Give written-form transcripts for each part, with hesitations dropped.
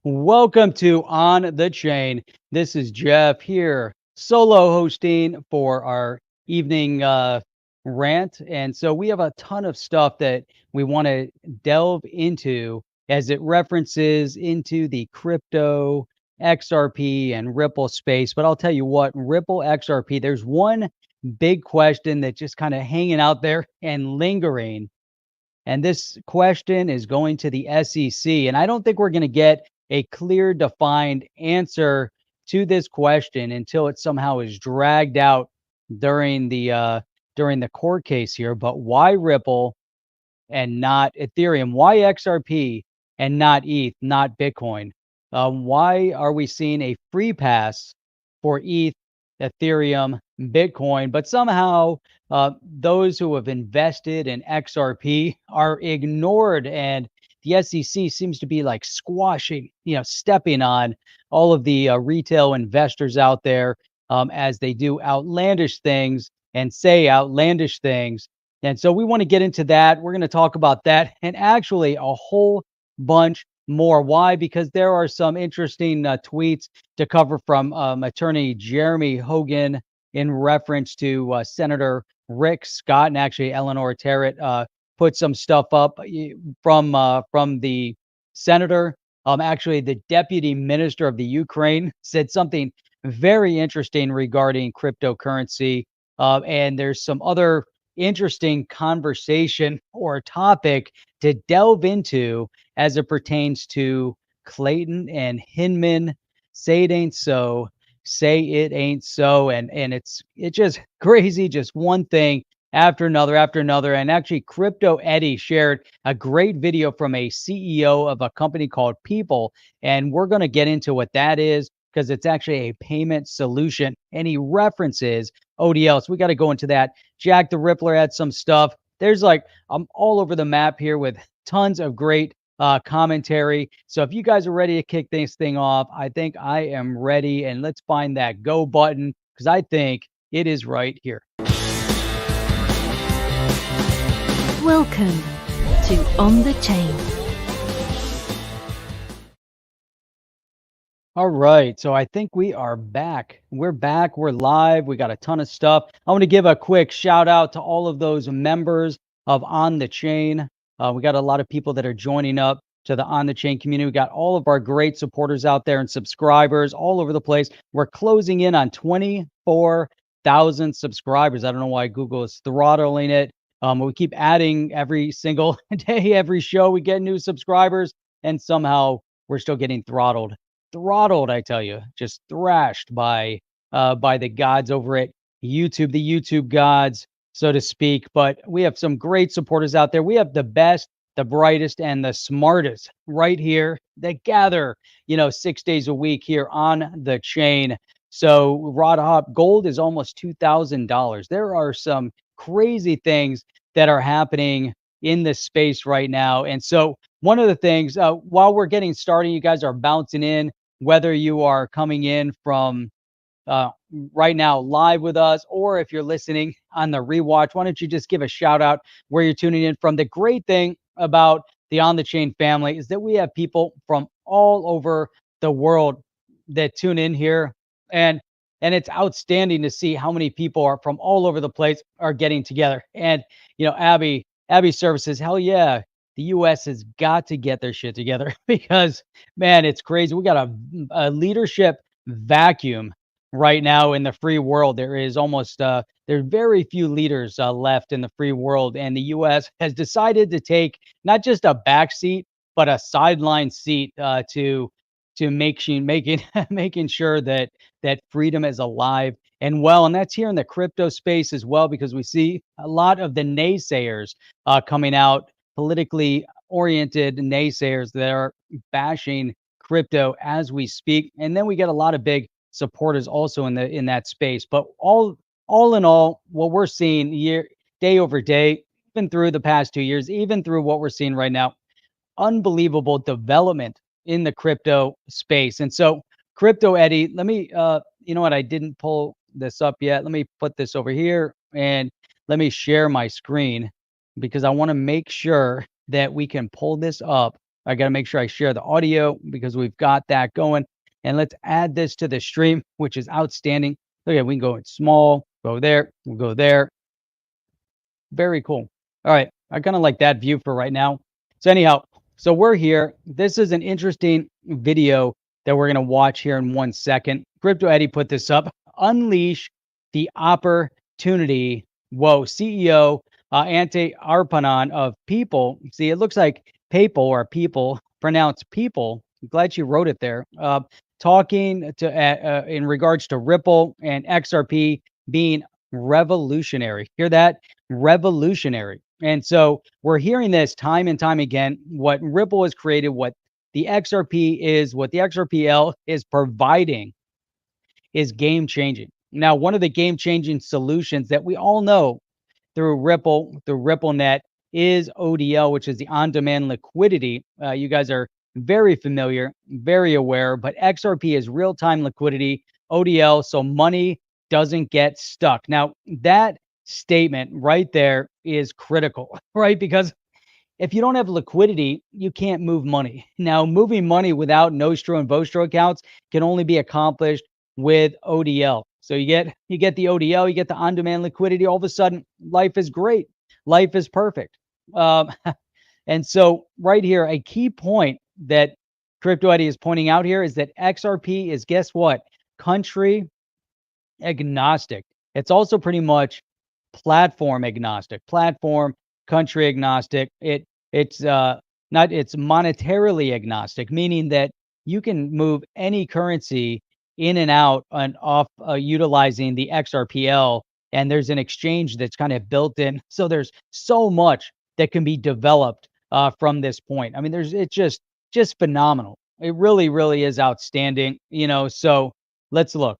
Welcome to On the Chain. This is Jeff here, solo hosting for our evening rant. And so we have a ton of stuff that we want to delve into as it references into the crypto, XRP, and Ripple space. But I'll tell you what, Ripple, XRP, there's one big question that just kind of hanging out there and lingering. And this question is going to the SEC. And I don't think we're going to get a clear, defined answer to this question until it somehow is dragged out during the court case here. But why Ripple and not Ethereum? Why XRP and not ETH, not Bitcoin? Why are we seeing a free pass for ETH, Ethereum, Bitcoin, but somehow those who have invested in XRP are ignored, and the SEC seems to be like squashing, stepping on all of the retail investors out there as they do outlandish things and say outlandish things. And so we want to get into that. We're going to talk about that and actually a whole bunch more. Why? Because there are some interesting tweets to cover from attorney Jeremy Hogan in reference to Senator Rick Scott, and actually Eleanor Terret put some stuff up from the senator. Actually, the deputy minister of the Ukraine said something very interesting regarding cryptocurrency, and there's some other interesting conversation or topic to delve into as it pertains to Clayton and Hinman. Say it ain't so, say it ain't so. And it's just crazy, just one thing after another. And actually, Crypto Eddie shared a great video from a CEO of a company called Pyypl, and we're going to get into what that is because it's actually a payment solution, and he references ODL. So we got to go into that. Jack the Rippler had some stuff. There's like, I'm all over the map here with tons of great commentary. So if you guys are ready to kick this thing off, I think I am ready. And let's find that go button because I think it is right here. Welcome to On the Chain. All right, so I think we are back. We're back. We're live. We got a ton of stuff. I want to give a quick shout out to all of those members of On the Chain. We got a lot of people that are joining up to the On the Chain community. We got all of our great supporters out there and subscribers all over the place. We're closing in on 24,000 subscribers. I don't know why Google is throttling it. We keep adding every single day, every show. We get new subscribers, and somehow we're still getting throttled, I tell you, just thrashed by the gods over at YouTube, the YouTube gods, so to speak. But we have some great supporters out there. We have the best, the brightest, and the smartest right here that gather, 6 days a week here on the chain. So Rod Hop Gold is almost $2,000. There are some crazy things that are happening in this space right now. And so one of the things, while we're getting started, you guys are bouncing in, whether you are coming in from right now live with us, or if you're listening on the rewatch, why don't you just give a shout out where you're tuning in from? The great thing about the On the Chain family is that we have people from all over the world that tune in here. And it's outstanding to see how many people are from all over the place are getting together. And, Abby Services, hell yeah, the U.S. has got to get their shit together because, man, it's crazy. We got a leadership vacuum right now in the free world. There is almost there's very few leaders left in the free world, and the U.S. has decided to take not just a back seat but a sideline seat to making sure that freedom is alive and well. And that's here in the crypto space as well, because we see a lot of the naysayers coming out, politically oriented naysayers that are bashing crypto as we speak. And then we get a lot of big supporters also in that space. But all in all, what we're seeing day over day, even through the past 2 years, even through what we're seeing right now, unbelievable development in the crypto space. And so Crypto Eddie, let me you know what, I didn't pull this up yet. Let me put this over here and let me share my screen because I want to make sure that we can pull this up I got to make sure I share the audio because we've got that going. And let's add this to the stream, which is outstanding. Okay, we can go in small, go there, we'll go there. Very cool. All right, I kind of like that view for right now. So anyhow, so we're here. This is an interesting video that we're going to watch here in 1 second. Crypto Eddie put this up. Unleash the opportunity. Whoa, CEO Ante Arpanon of Pyypl. See, it looks like Paypal or people, pronounced people. I'm glad she wrote it there. Talking to in regards to Ripple and XRP being revolutionary. Hear that? Revolutionary. And so we're hearing this time and time again. What Ripple has created, what the XRP is, what the XRPL is providing is game changing. Now, one of the game changing solutions that we all know through Ripple, through RippleNet, is ODL, which is the on demand liquidity. You guys are very familiar, very aware, but XRP is real time liquidity, ODL, so money doesn't get stuck. Now, that statement right there is critical, right? Because if you don't have liquidity, you can't move money. Now, moving money without Nostro and Vostro accounts can only be accomplished with ODL. So you get the ODL, you get the on-demand liquidity. All of a sudden, life is great. Life is perfect. And so right here, a key point that Crypto Eddie is pointing out here is that XRP is, guess what? Country agnostic. It's also pretty much platform agnostic. Platform, country agnostic. It's monetarily agnostic, meaning that you can move any currency in and out and off utilizing the XRPL, and there's an exchange that's kind of built in. So there's so much that can be developed from this point. I mean, it's just phenomenal. It really, really is outstanding. So let's look.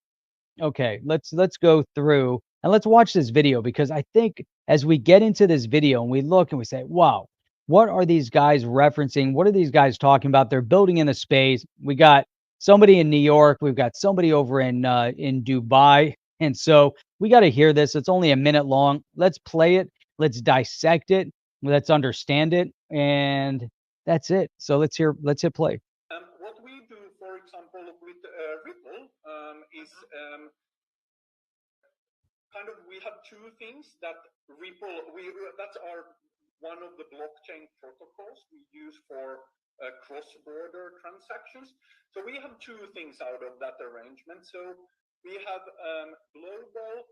Okay, let's go through and let's watch this video, because I think as we get into this video and we look and we say, wow, what are these guys referencing? What are these guys talking about? They're building in the space. We got somebody in New York. We've got somebody over in Dubai. And so we got to hear this. It's only a minute long. Let's play it. Let's dissect it. Let's understand it. And that's it. So let's hit play. What we do, for example, with Ripple is we have two things that that's one of the blockchain protocols we use for cross-border transactions. So we have two things out of that arrangement. So we have global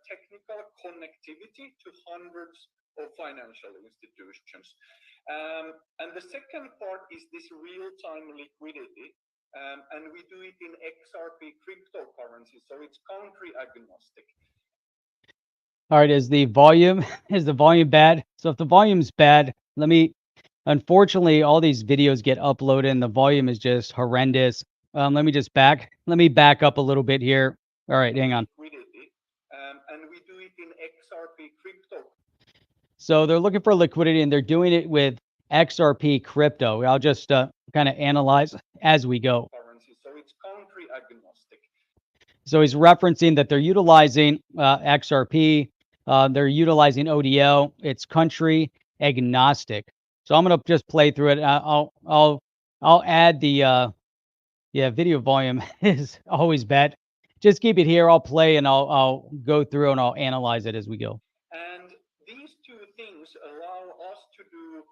technical connectivity to hundreds of financial institutions. And the second part is this real-time liquidity. And we do it in XRP cryptocurrency, so it's country agnostic. All right, is the volume bad? So if the volume's bad, unfortunately, all these videos get uploaded and the volume is just horrendous. Let me back up a little bit here. All right, hang on. And we do it in XRP crypto. So they're looking for liquidity and they're doing it with XRP crypto. I'll just kind of analyze as we go. So it's country agnostic. So he's referencing that they're utilizing XRP. They're utilizing ODL. It's country agnostic. So I'm gonna just play through it. I'll add the video volume is always bad. Just keep it here. I'll play and I'll go through and I'll analyze it as we go. And these two things allow us to do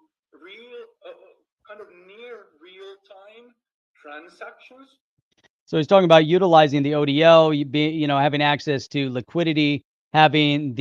near real time transactions. So he's talking about utilizing the ODL, having access to liquidity, having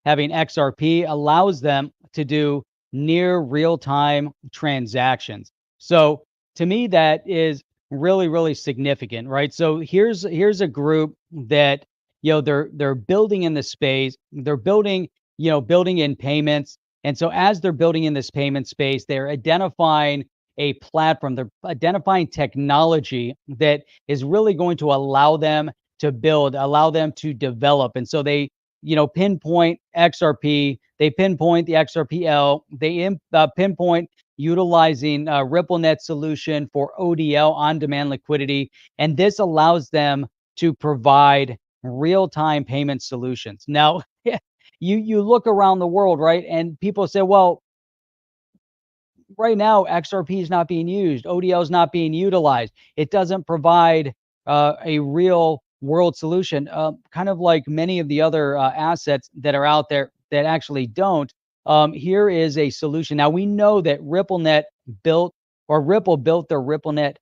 XRP allows them to do near real-time transactions. So to me, that is really, really significant, right? So here's a group that they're building in the space. They're building in payments, and so as they're building in this payment space, they're identifying a platform. They're identifying technology that is really going to allow them to build, allow them to develop. And so they, pinpoint XRP, they pinpoint the XRPL, they pinpoint utilizing RippleNet solution for ODL, on-demand liquidity. And this allows them to provide real-time payment solutions. Now, you look around the world, right? And people say, well, right now, XRP is not being used. ODL is not being utilized. It doesn't provide a real world solution, kind of like many of the other assets that are out there that actually don't. Here is a solution. Now, we know that RippleNet built, or Ripple built their RippleNet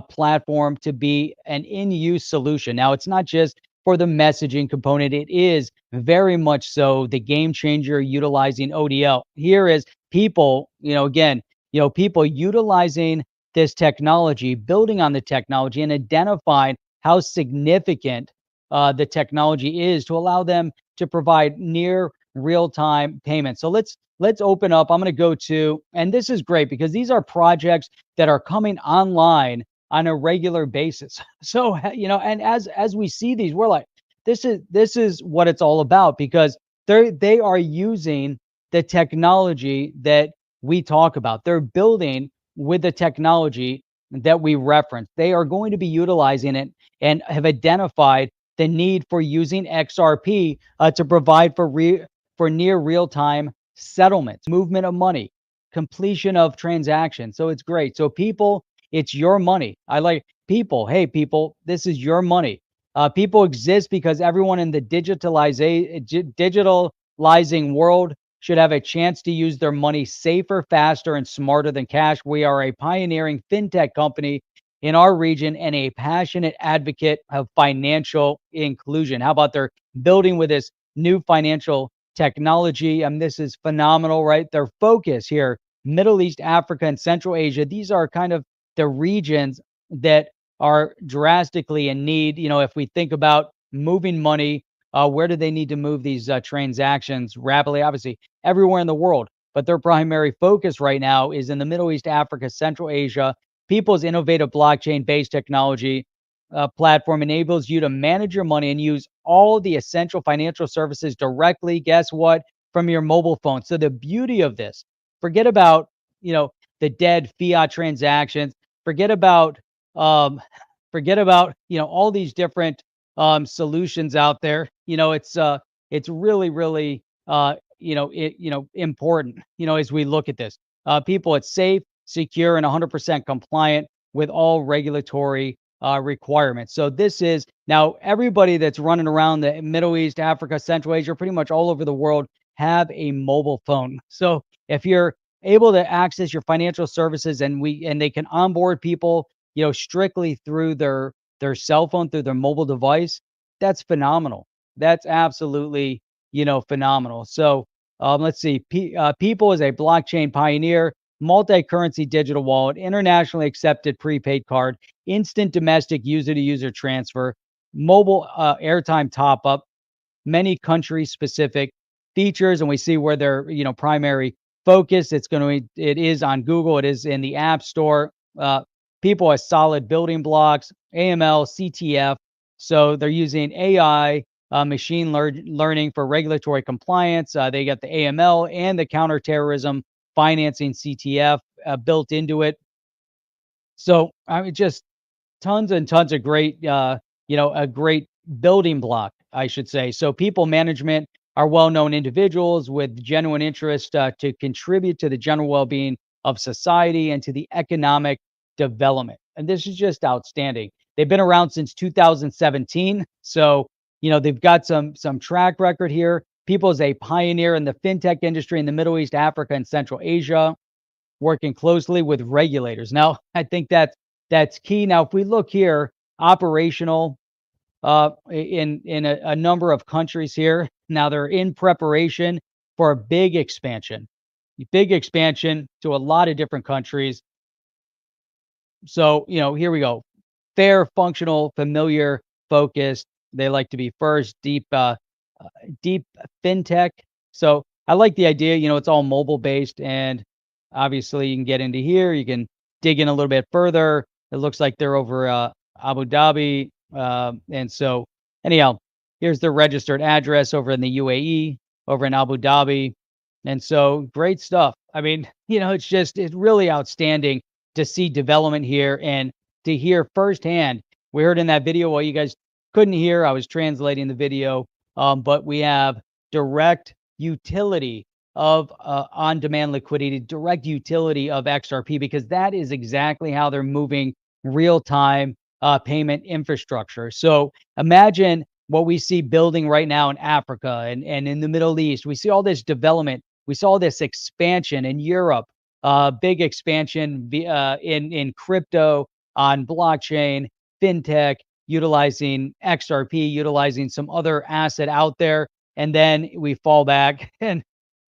platform to be an in-use solution. Now, it's not just for the messaging component. It is very much so the game changer utilizing ODL. Here is people, again, people utilizing this technology, building on the technology, and identifying how significant the technology is to allow them to provide near real-time payments. So let's open up. I'm going to go to, and this is great because these are projects that are coming online on a regular basis. So, and as we see these, we're like, this is what it's all about, because they are using the technology that we talk about. They're building with the technology that we reference. They are going to be utilizing it and have identified the need for using XRP to provide for near real-time settlements, movement of money, completion of transactions. So it's great. So people, it's your money. I like people. Hey, people, this is your money. People exist because everyone in the digitalizing world should have a chance to use their money safer, faster, and smarter than cash. We are a pioneering fintech company in our region and a passionate advocate of financial inclusion. How about they're building with this new financial technology? This is phenomenal, right? Their focus here, Middle East, Africa, and Central Asia. These are kind of the regions that are drastically in need. If we think about moving money, where do they need to move these transactions rapidly? Obviously, everywhere in the world, but their primary focus right now is in the Middle East, Africa, Central Asia. Pyypl's innovative blockchain-based technology platform enables you to manage your money and use all the essential financial services directly, guess what, from your mobile phone. So the beauty of this, forget about, the dead fiat transactions, forget about, all these different solutions out there. It's really, really, important, as we look at this. People, it's safe, secure, and 100% compliant with all regulatory requirements. So this is now everybody that's running around the Middle East, Africa, Central Asia, pretty much all over the world have a mobile phone. So if you're able to access your financial services and they can onboard people, strictly through their cell phone, through their mobile device, that's phenomenal. That's absolutely, phenomenal. So let's see. Pyypl is a blockchain pioneer, multi-currency digital wallet, internationally accepted prepaid card, instant domestic user-to-user transfer, mobile airtime top-up, many country-specific features, and we see where their primary focus. It is on Google. It is in the App Store. Pyypl has solid building blocks, AML, CTF. So they're using AI, machine learning for regulatory compliance. They got the AML and the counterterrorism financing CTF built into it. So just tons and tons of great, a great building block, I should say. So Pyypl management are well-known individuals with genuine interest to contribute to the general well-being of society and to the economic development. And this is just outstanding. They've been around since 2017. So, they've got some track record here. Pyypl is a pioneer in the fintech industry in the Middle East, Africa, and Central Asia, working closely with regulators. Now, I think that's key. Now, if we look here, operational in a number of countries here. Now they're in preparation for a big expansion to a lot of different countries. So, here we go. Fair, functional, familiar, focused. They like to be first, deep fintech. So I like the idea, it's all mobile based, and obviously you can get into here. You can dig in a little bit further. It looks like they're over Abu Dhabi. And so anyhow, here's the registered address over in the UAE, over in Abu Dhabi. And so great stuff. It's really outstanding to see development here and to hear firsthand. We heard in that video, while you guys couldn't hear, I was translating the video, but we have direct utility of on-demand liquidity, direct utility of XRP, because that is exactly how they're moving real-time payment infrastructure. So imagine what we see building right now in Africa and in the Middle East. We see all this development. We saw this expansion in Europe, big expansion in crypto, on blockchain, fintech, utilizing XRP, utilizing some other asset out there. And then we fall back and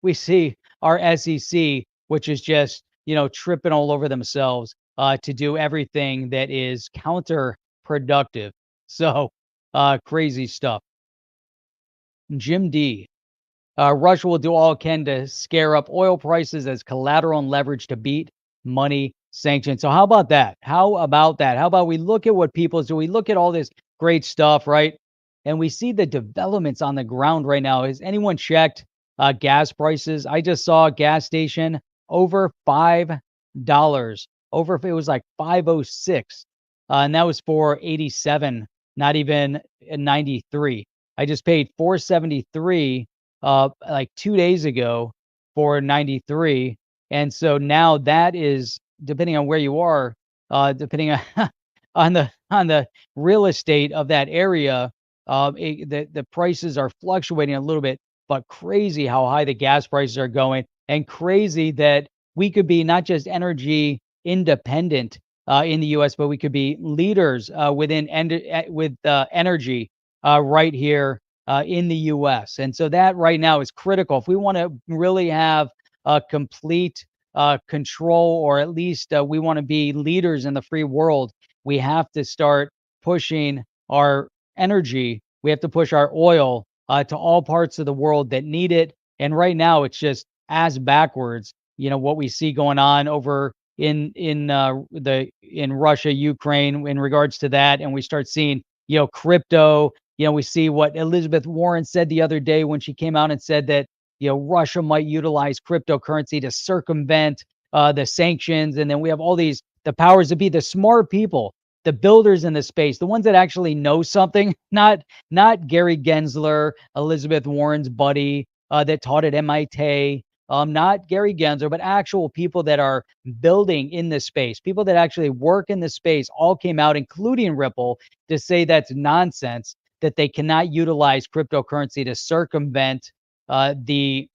we see our SEC, which is just, tripping all over themselves to do everything that is counterproductive. So crazy stuff. Jim D. Russia will do all it can to scare up oil prices as collateral and leverage to beat money sanctions. So how about that? How about that? How about we look at what people do? We look at all this great stuff, right? And we see the developments on the ground right now. Has anyone checked gas prices? I just saw a gas station over $5. It was like 506, and that was for 87, not even 93. I just paid 473 like 2 days ago for 93. And so now that is, depending on where you are, depending on on the real estate of that area, the prices are fluctuating a little bit, but crazy how high the gas prices are going, and crazy that we could be not just energy independent in the U.S., but we could be leaders with energy right here in the U.S. And so that right now is critical. If we want to really have a complete control, or at least we want to be leaders in the free world, we have to start pushing our energy. We have to push our oil to all parts of the world that need it. And right now, it's just ass backwards. What we see going on over in Russia, Ukraine, in regards to that, and we start seeing crypto. We see what Elizabeth Warren said the other day when she came out and said that, Russia might utilize cryptocurrency to circumvent the sanctions. And then we have all the powers to be, the smart people, the builders in the space, the ones that actually know something, not Gary Gensler, Elizabeth Warren's buddy that taught at MIT, not Gary Gensler, but actual people that are building in this space, people that actually work in the space, all came out, including Ripple, to say that's nonsense, that they cannot utilize cryptocurrency to circumvent the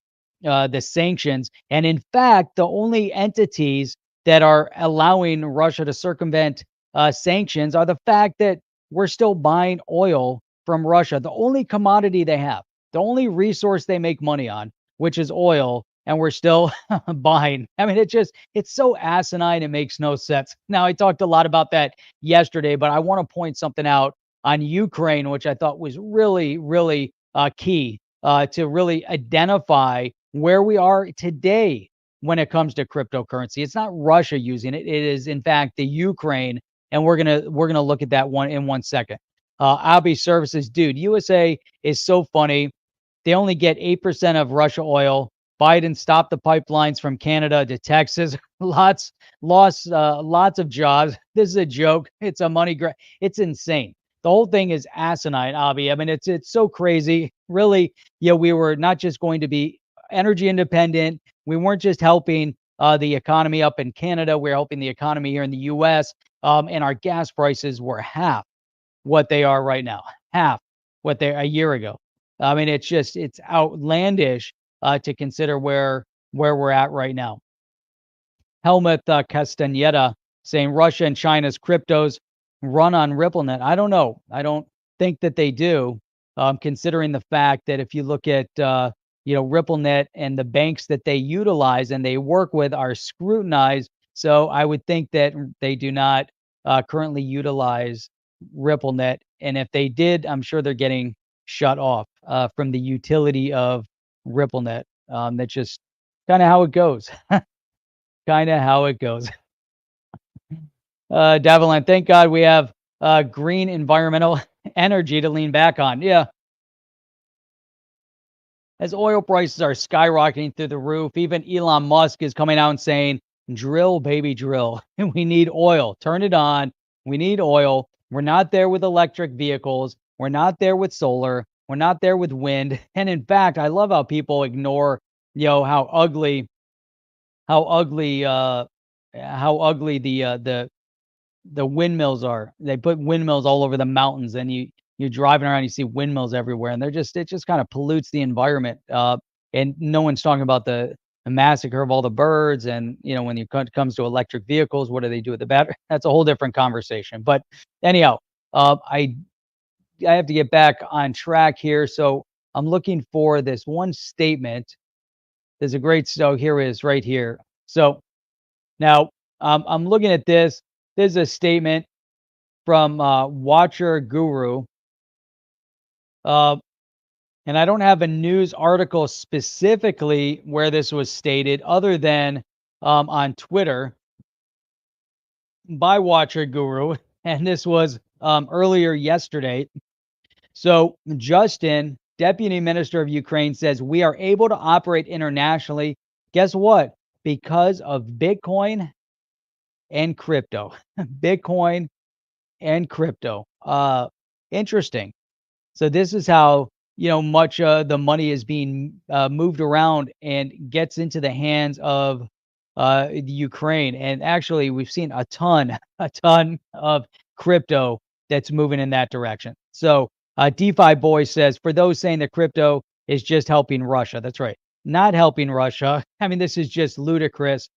sanctions. And in fact, the only entities that are allowing Russia to circumvent sanctions are the fact that we're still buying oil from Russia, the only commodity they have, the only resource they make money on, which is oil, and we're still buying. I mean, it's so asinine, it makes no sense. Now, I talked a lot about that yesterday, but I want to point something out on Ukraine, which I thought was really, really key to really identify where we are today when it comes to cryptocurrency. It's not Russia using it; it is, in fact, the Ukraine, and we're gonna look at that one in 1 second. Abby Services, dude, USA is so funny. They only get 8% of Russia oil. Biden stopped the pipelines from Canada to Texas. Lots of jobs. This is a joke. It's a money grab. It's insane. The whole thing is asinine, Abby. I mean, it's so crazy. Really, we were not just going to be energy independent. We weren't just helping the economy up in Canada. We're helping the economy here in the U.S. And our gas prices were half what they are right now. Half what they a year ago. I mean, it's outlandish to consider where we're at right now. Helmut Castaneda saying Russia and China's cryptos run on RippleNet. I don't know. I don't think that they do, considering the fact that if you look at RippleNet and the banks that they utilize and they work with are scrutinized. So I would think that they do not currently utilize RippleNet. And if they did, I'm sure they're getting shut off from the utility of RippleNet. That's just kind of how it goes. Kind of how it goes. Davilan, thank God we have green environmental energy to lean back on. Yeah. As oil prices are skyrocketing through the roof, even Elon Musk is coming out and saying, drill, baby, drill. We need oil. Turn it on. We need oil. We're not there with electric vehicles. We're not there with solar. We're not there with wind. And in fact, I love how people ignore how ugly how ugly the windmills are. They put windmills all over the mountains, and you're driving around, you see windmills everywhere, and it just kind of pollutes the environment. And no one's talking about the massacre of all the birds, and when it comes to electric vehicles, what do they do with the battery? That's a whole different conversation. But anyhow, I have to get back on track here, so I'm looking for this one statement. There's a great so here it is right here. So now I'm looking at this. There's a statement from Watcher.Guru, and I don't have a news article specifically where this was stated, other than on Twitter by Watcher.Guru, and this was earlier yesterday. So Justin, Deputy Minister of Ukraine, says we are able to operate internationally. Guess what? Because of Bitcoin and crypto. Bitcoin and crypto. Interesting. So this is how much the money is being moved around and gets into the hands of the Ukraine. And actually, we've seen a ton of crypto that's moving in that direction. So DeFi Boy says, for those saying that crypto is just helping Russia, that's right, not helping Russia. I mean, this is just ludicrous.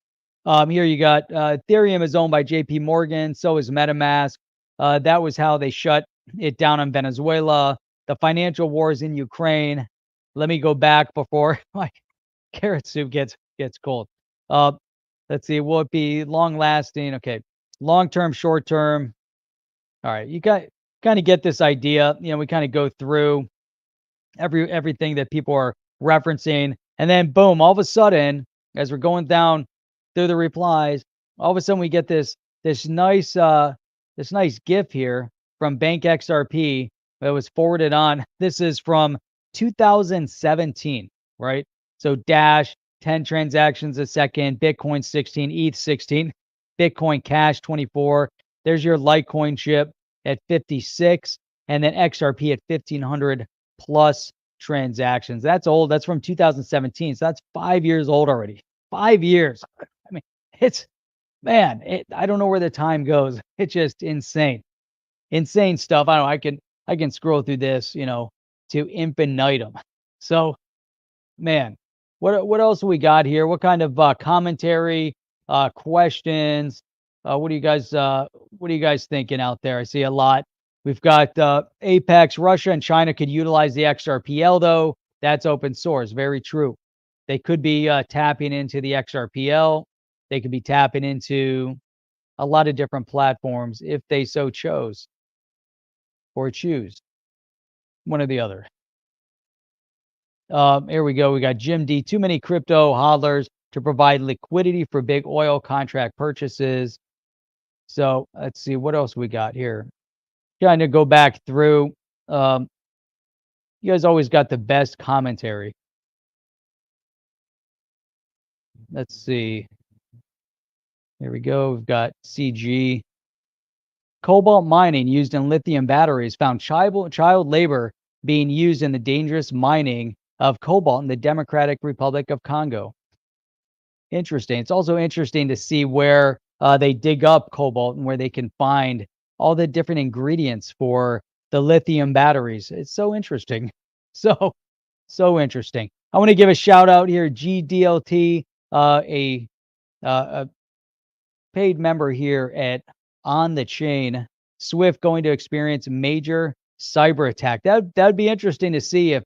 Here you got Ethereum is owned by JP Morgan. So is MetaMask. That was how they shut it down in Venezuela. The financial wars in Ukraine. Let me go back before my carrot soup gets cold. Let's see. Will it be long lasting? Okay. Long term, short term. All right. You got kind of get this idea. We kind of go through everything that people are referencing, and then boom, all of a sudden, as we're going down through the replies, all of a sudden we get this nice GIF here from Bank XRP that was forwarded on. This is from 2017, right? So Dash 10 transactions a second, Bitcoin 16, ETH 16, Bitcoin Cash 24. There's your Litecoin chip at 56, and then XRP at 1500 plus transactions. That's old. That's from 2017. So that's 5 years old already. 5 years. I mean, I don't know where the time goes. It's just insane. Insane stuff. I don't know. I can scroll through this, to infinitum. So, man, what else we got here? What kind of commentary, questions? What are you guys thinking out there? I see a lot. We've got Apex. Russia and China could utilize the XRPL, though. That's open source. Very true. They could be tapping into the XRPL. They could be tapping into a lot of different platforms if they so chose or choose one or the other. Here we go. We got Jim D. Too many crypto hodlers to provide liquidity for big oil contract purchases. So let's see what else we got here. Trying to go back through. You guys always got the best commentary. Let's see. Here we go. We've got CG. Cobalt mining used in lithium batteries found child labor being used in the dangerous mining of cobalt in the Democratic Republic of Congo. Interesting. It's also interesting to see where they dig up cobalt and where they can find all the different ingredients for the lithium batteries. It's so interesting. So interesting. I want to give a shout out here, GDLT, a paid member here at On the Chain. Swift going to experience major cyber attack. That'd be interesting to see if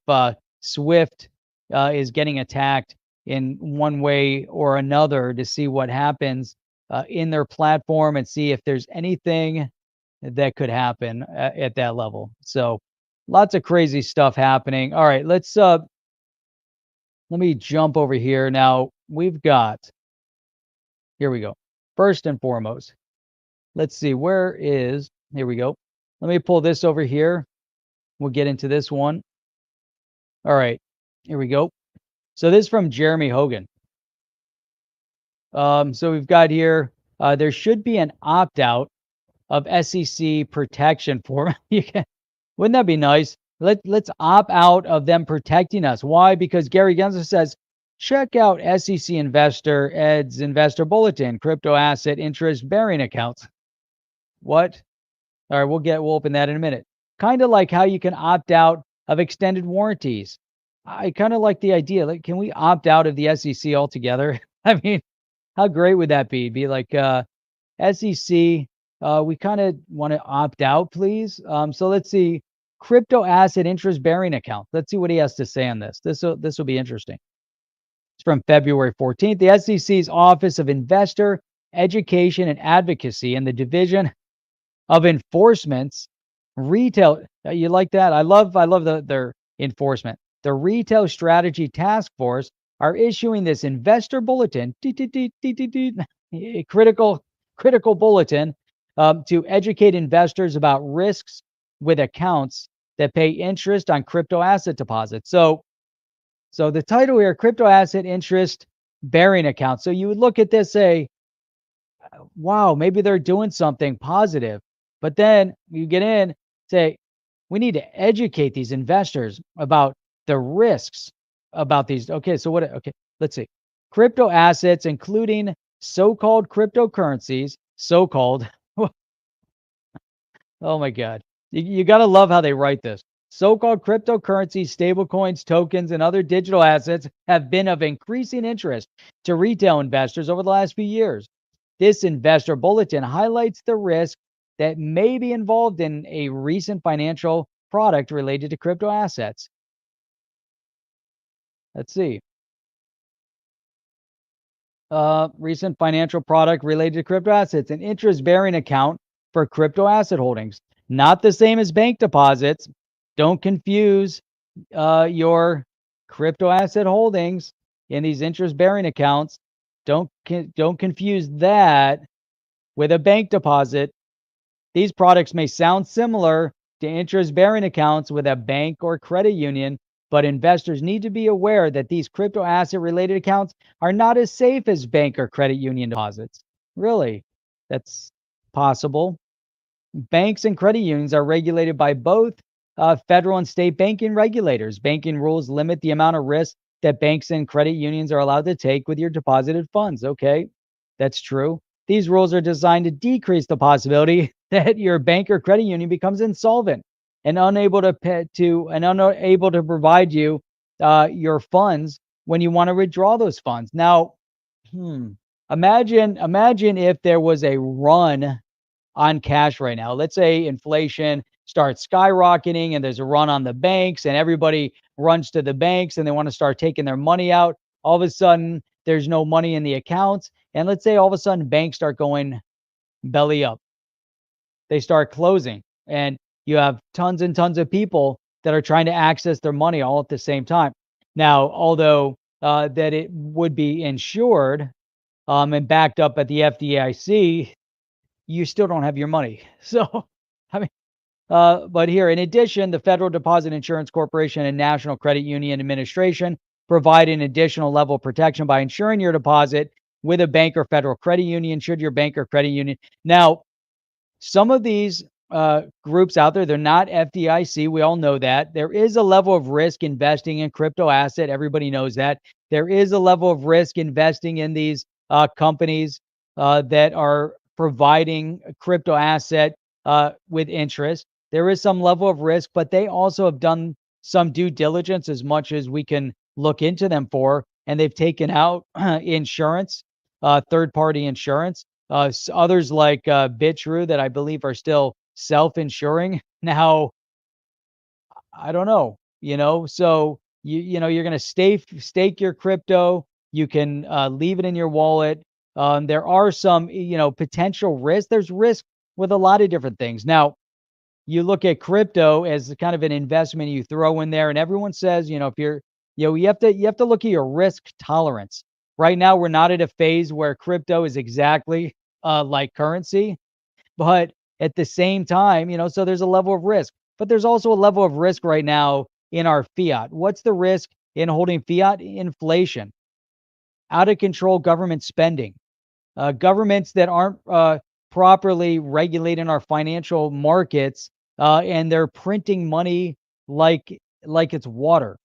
Swift is getting attacked in one way or another, to see what happens in their platform and see if there's anything that could happen at that level. So lots of crazy stuff happening. All right, let me jump over here. Now we've got, here we go. First and foremost, let's see, here we go. Let me pull this over here. We'll get into this one. All right, here we go. So this is from Jeremy Hogan. So we've got here, there should be an opt-out of SEC protection form. Wouldn't that be nice? Let's opt out of them protecting us. Why? Because Gary Gensler says check out SEC Investor Ed's Investor Bulletin, crypto asset interest bearing accounts. What? All right, we'll open that in a minute. Kind of like how you can opt out of extended warranties. I kind of like the idea. Like, can we opt out of the SEC altogether? I mean, how great would that be? Be like, SEC, we kind of want to opt out, please. So let's see, crypto asset interest bearing account. Let's see what he has to say on this. This will be interesting. It's from February 14th. The SEC's Office of Investor Education and Advocacy and the Division of Enforcement's Retail. You like that? I love their enforcement. The Retail Strategy Task Force are issuing this investor bulletin, critical bulletin, to educate investors about risks with accounts that pay interest on crypto asset deposits. So the title here, crypto asset interest bearing account. So you would look at this, say, wow, maybe they're doing something positive. But then you get in, say, we need to educate these investors about the risks about these. Okay, so what? Okay, let's see. Crypto assets, including so-called cryptocurrencies, so-called. Oh my God. You got to love how they write this. So-called cryptocurrencies, stablecoins, tokens, and other digital assets have been of increasing interest to retail investors over the last few years. This investor bulletin highlights the risk that may be involved in a recent financial product related to crypto assets. Let's see. Recent financial product related to crypto assets, an interest-bearing account for crypto asset holdings. Not the same as bank deposits. Don't confuse your crypto asset holdings in these interest-bearing accounts. Don't confuse that with a bank deposit. These products may sound similar to interest-bearing accounts with a bank or credit union, but investors need to be aware that these crypto asset-related accounts are not as safe as bank or credit union deposits. Really, that's possible. Banks and credit unions are regulated by both federal and state banking regulators. Banking rules limit the amount of risk that banks and credit unions are allowed to take with your deposited funds. Okay, that's true. These rules are designed to decrease the possibility that your bank or credit union becomes insolvent and unable to provide you your funds when you want to withdraw those funds. Now, imagine if there was a run on cash right now. Let's say inflation starts skyrocketing and there's a run on the banks and everybody runs to the banks and they want to start taking their money out. All of a sudden, there's no money in the accounts. And let's say all of a sudden banks start going belly up. They start closing and you have tons and tons of people that are trying to access their money all at the same time. Now, although that it would be insured and backed up at the FDIC, you still don't have your money. So, I mean, but here, in addition, the Federal Deposit Insurance Corporation and National Credit Union Administration provide an additional level of protection by insuring your deposit with a bank or federal credit union, should your bank or credit union. Now, some of these groups out there, they're not FDIC. We all know that. There is a level of risk investing in crypto asset. Everybody knows that. There is a level of risk investing in these companies that are providing crypto asset with interest. There is some level of risk, but they also have done some due diligence as much as we can look into them for, and they've taken out insurance, third-party insurance. Others like Bit.True that I believe are still self-insuring. Now, I don't know, so you're going to stake your crypto. You can leave it in your wallet. There are some, potential risks. There's risk with a lot of different things. Now, you look at crypto as kind of an investment you throw in there, and everyone says, if you're, you have to look at your risk tolerance. Right now, we're not at a phase where crypto is exactly like currency, but at the same time, so there's a level of risk, but there's also a level of risk right now in our fiat. What's the risk in holding fiat? Inflation, out of control government spending, governments that aren't properly regulating our financial markets, and they're printing money like it's water.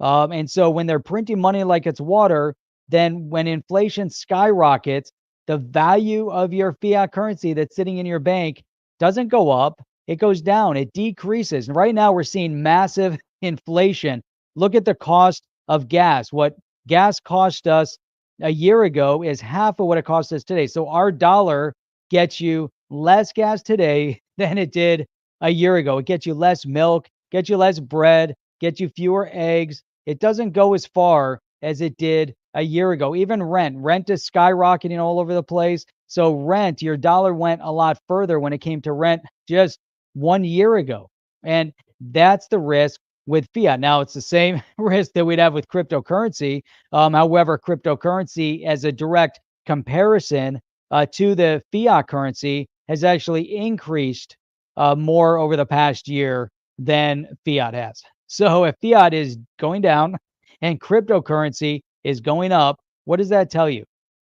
And so when they're printing money like it's water, then when inflation skyrockets, the value of your fiat currency that's sitting in your bank doesn't go up, it goes down, it decreases. And right now we're seeing massive inflation. Look at the cost of gas. What gas cost us a year ago is half of what it costs us today. So our dollar gets you less gas today than it did a year ago. It gets you less milk, gets you less bread, gets you fewer eggs. It doesn't go as far as it did a year ago. Even rent is skyrocketing all over the place. So rent, your dollar went a lot further when it came to rent just 1 year ago. And that's the risk with fiat. Now, it's the same risk that we'd have with cryptocurrency. However, cryptocurrency, as a direct comparison to the fiat currency, has actually increased more over the past year than fiat has. So if fiat is going down and cryptocurrency is going up, what does that tell you?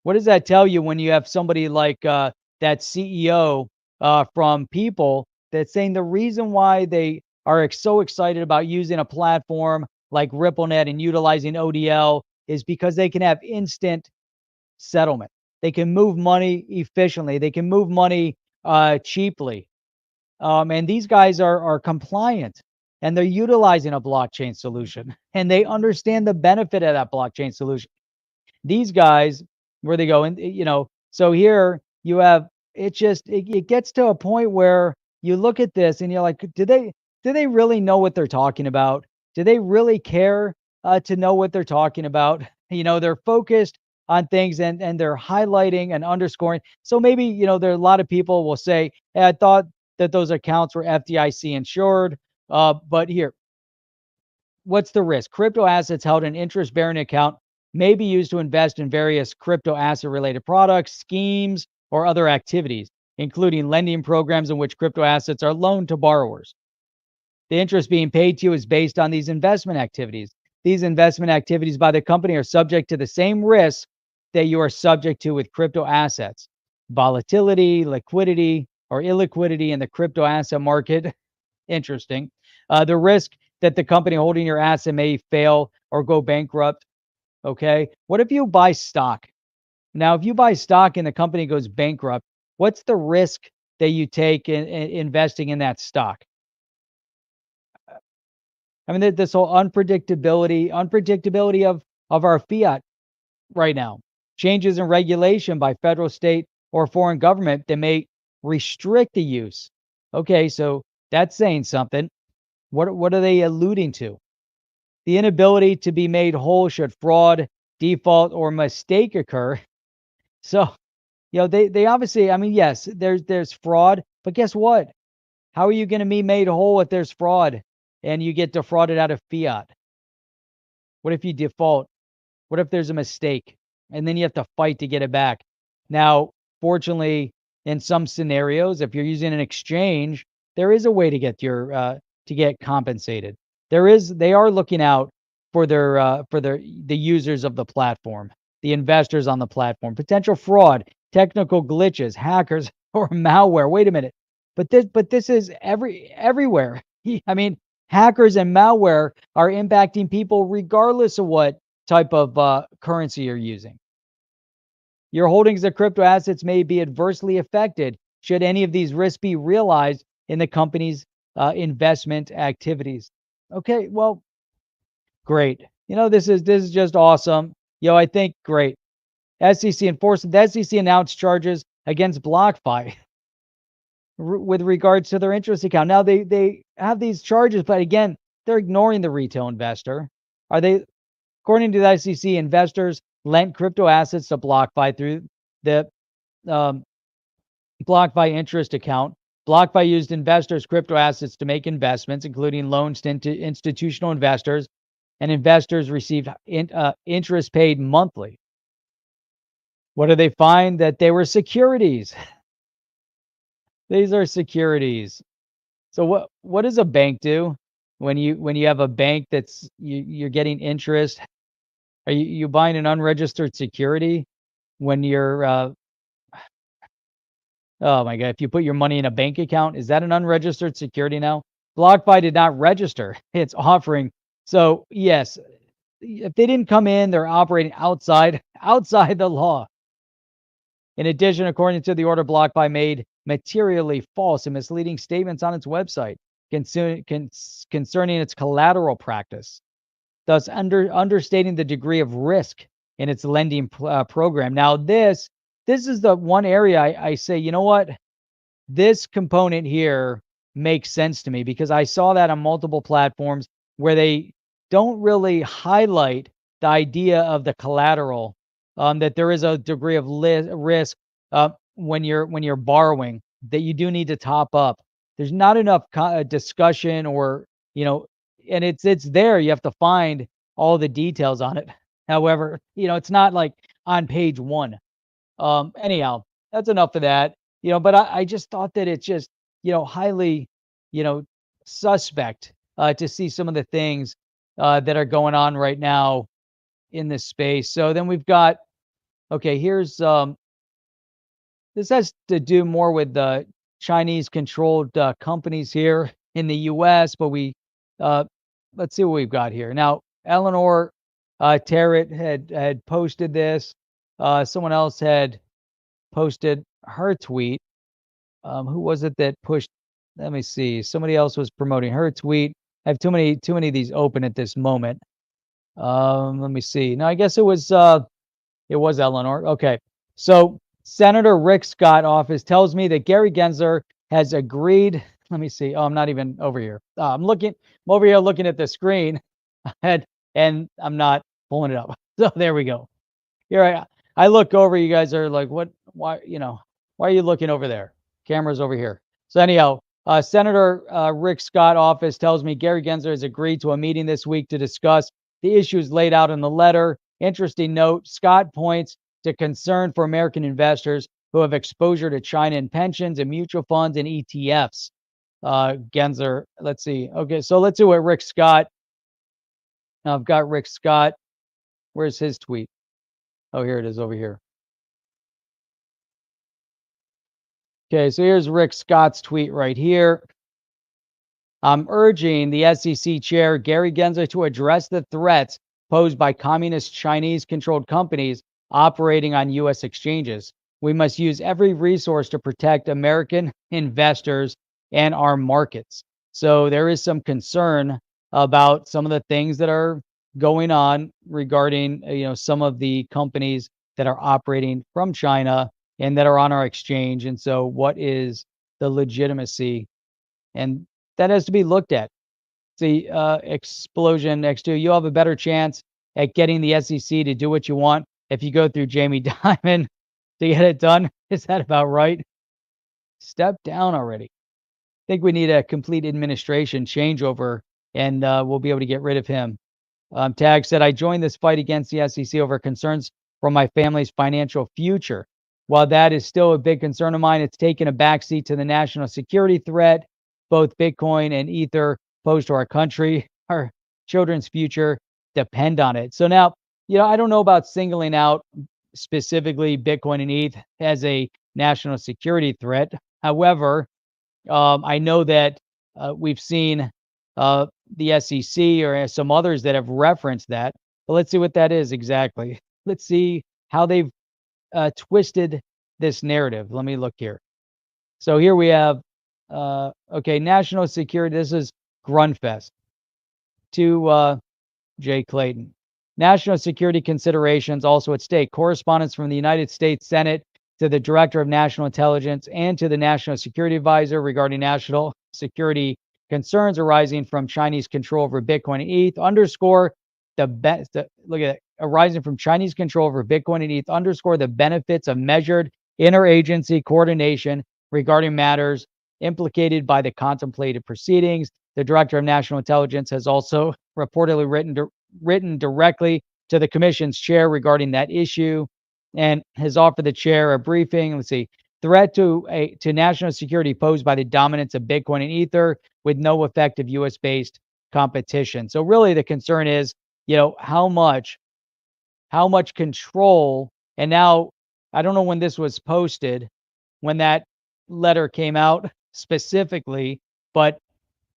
What does that tell you when you have somebody like that CEO from Pyypl that's saying the reason why they are so excited about using a platform like RippleNet and utilizing ODL is because they can have instant settlement. They can move money efficiently. They can move money cheaply. And these guys are compliant and they're utilizing a blockchain solution and they understand the benefit of that blockchain solution. These guys, where they go, and so here you have it. It gets to a point where you look at this and you're like, do they really know what they're talking about? Do they really care to know what they're talking about? They're focused on things and they're highlighting and underscoring. So maybe there are a lot of people will say, hey, I thought that those accounts were FDIC insured, but here, what's the risk? Crypto assets held in interest-bearing account may be used to invest in various crypto asset-related products, schemes, or other activities, including lending programs in which crypto assets are loaned to borrowers. The interest being paid to you is based on these investment activities. These investment activities by the company are subject to the same risks that you are subject to with crypto assets: volatility, liquidity, or illiquidity in the crypto asset market. Interesting. The risk that the company holding your asset may fail or go bankrupt. Okay. What if you buy stock? Now, if you buy stock and the company goes bankrupt, what's the risk that you take in investing in that stock? I mean, this whole unpredictability of our fiat right now, changes in regulation by federal, state, or foreign government that may restrict the use. Okay, so that's saying something. What are they alluding to? The inability to be made whole should fraud, default, or mistake occur. So, they obviously, I mean, yes, there's fraud, but guess what? How are you going to be made whole if there's fraud and you get defrauded out of fiat? What if you default? What if there's a mistake and then you have to fight to get it back? Now, fortunately, in some scenarios, if you're using an exchange, there is a way to get to get compensated. They are looking out for the users of the platform, the investors on the platform, potential fraud, technical glitches, hackers, or malware. Wait a minute. But this is everywhere. I mean, hackers and malware are impacting people regardless of what type of currency you're using. Your holdings of crypto assets may be adversely affected should any of these risks be realized in the company's investment activities. Okay, well, great. This is just awesome. I think great. The SEC announced charges against BlockFi with regards to their interest account. Now they have these charges, but again, they're ignoring the retail investor. According to the SEC, investors lent crypto assets to BlockFi through the BlockFi interest account. BlockFi used investors' crypto assets to make investments, including loans to institutional investors, and investors received interest paid monthly. What do they find? That they were securities. These are securities. So what does a bank do when you have a bank that's you're getting interest? Are you buying an unregistered security when you're oh my God, if you put your money in a bank account, is that an unregistered security now? BlockFi did not register its offering So yes, if they didn't come in, they're operating outside the law. In addition, according to the order, BlockFi made materially false and misleading statements on its website concerning its collateral practice, thus understating the degree of risk in its lending program. Now, this is the one area I say, you know what? This component here makes sense to me because I saw that on multiple platforms where they don't really highlight the idea of the collateral, that there is a degree of risk when you're borrowing, that you do need to top up. There's not enough discussion, or and it's there. You have to find all the details on it. However, it's not like on page one. Anyhow, that's enough of that. But I just thought that it's just, highly, you know, suspect to see some of the things that are going on right now in this space. So then we've got, okay, here's this has to do more with the Chinese controlled companies here in the US, but uh let's see what we've got here. Now, Eleanor Terret had posted this. Someone else had posted her tweet. Who was it that pushed? Let me see. Somebody else was promoting her tweet. I have too many of these open at this moment. Let me see. No, I guess it was Eleanor. Okay. So Senator Rick Scott office tells me that Gary Gensler has agreed. Let me see. Oh, I'm not even over here. I'm over here looking at the screen and I'm not pulling it up. So there we go. Here I look over, you guys are like, what, why, why are you looking over there? Camera's over here. So anyhow, Senator Rick Scott office tells me Gary Gensler has agreed to a meeting this week to discuss the issues laid out in the letter. Interesting note, Scott points to concern for American investors who have exposure to China in pensions and mutual funds and ETFs. Gensler, let's see. Okay, so let's see what Rick Scott. Now I've got Rick Scott. Where's his tweet? Oh, here it is over here. Okay, so here's Rick Scott's tweet right here. I'm urging the SEC chair, Gary Gensler, to address the threats posed by communist Chinese-controlled companies operating on U.S. exchanges. We must use every resource to protect American investors and our markets. So there is some concern about some of the things that are going on regarding, some of the companies that are operating from China and that are on our exchange. And so what is the legitimacy? And that has to be looked at. See, Explosion X2, you'll have a better chance at getting the SEC to do what you want if you go through Jamie Dimon to get it done. Is that about right? Step down already. I think we need a complete administration changeover, and we'll be able to get rid of him. Tag said, I joined this fight against the SEC over concerns for my family's financial future. While that is still a big concern of mine, it's taken a backseat to the national security threat. Both Bitcoin and Ether pose to our country. Our children's future depend on it. So now, I don't know about singling out specifically Bitcoin and ETH as a national security threat. However, I know that we've seen the SEC or some others that have referenced that. But let's see what that is exactly. Let's see how they've twisted this narrative. Let me look here. So here we have, okay, national security. This is Grunfest to Jay Clayton. National security considerations also at stake. Correspondence from the United States Senate to the Director of National Intelligence and to the National Security Advisor regarding national security concerns arising from Chinese control over Bitcoin and ETH underscore look at it, arising from Chinese control over Bitcoin and ETH underscore the benefits of measured interagency coordination regarding matters implicated by the contemplated proceedings. The Director of National Intelligence has also reportedly written directly to the Commission's chair regarding that issue and has offered the chair a briefing. Let's see. Threat to national security posed by the dominance of Bitcoin and Ether with no effective U.S.-based competition. So really the concern is, how much control, and now I don't know when this was posted, when that letter came out specifically, but